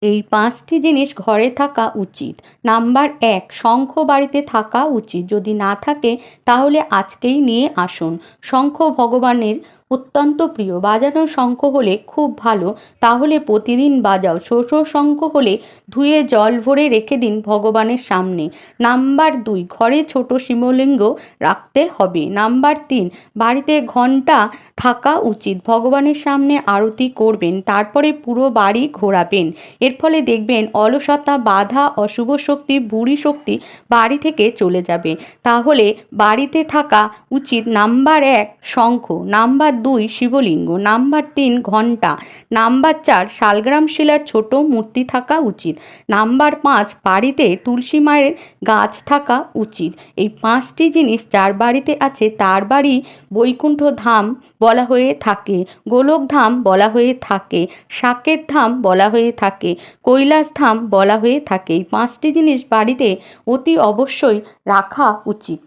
এই 5টি জিনিস ঘরে থাকা উচিত। নাম্বার 1, শঙ্খ বাড়িতে থাকা উচিত। যদি না থাকে তাহলে আজকেই নিয়ে আসুন। শঙ্খ ভগবানের অত্যন্ত প্রিয়। বাজানো শঙ্খ হলে খুব ভালো, তাহলে প্রতিদিন বাজাও। ছোট শঙ্খ হলে ধুয়ে জল ভরে রেখে দিন ভগবানের সামনে। নাম্বার 2, ঘরে ছোট শিবলিঙ্গ রাখতে হবে। নাম্বার 3, বাড়িতে ঘণ্টা থাকা উচিত। ভগবানের সামনে আরতি করবেন, তারপরে পুরো বাড়ি ঘোরাবেন। এর ফলে দেখবেন অলসতা, বাধা, অশুভ শক্তি, বুড়ি শক্তি বাড়ি থেকে চলে যাবে। তাহলে বাড়িতে থাকা উচিত নাম্বার 1 শঙ্খ, নাম্বার 2 শিবলিঙ্গ, নাম্বার 3 ঘণ্টা, নাম্বার 4 শালগ্রাম শিলার ছোট মূর্তি থাকা উচিত, নাম্বার 5 বাড়িতে তুলসী মায়ের গাছ থাকা উচিত। এই 5টি জিনিস যার বাড়িতে আছে তার বাড়ি বৈকুণ্ঠ ধাম বলা হয়ে থাকে, গোলক ধাম বলা হয়ে থাকে, সাকেত ধাম বলা হয়ে থাকে, কৈলাস ধাম বলা হয়ে থাকে। এই 5টি জিনিস বাড়িতে অতি অবশ্যই রাখা উচিত।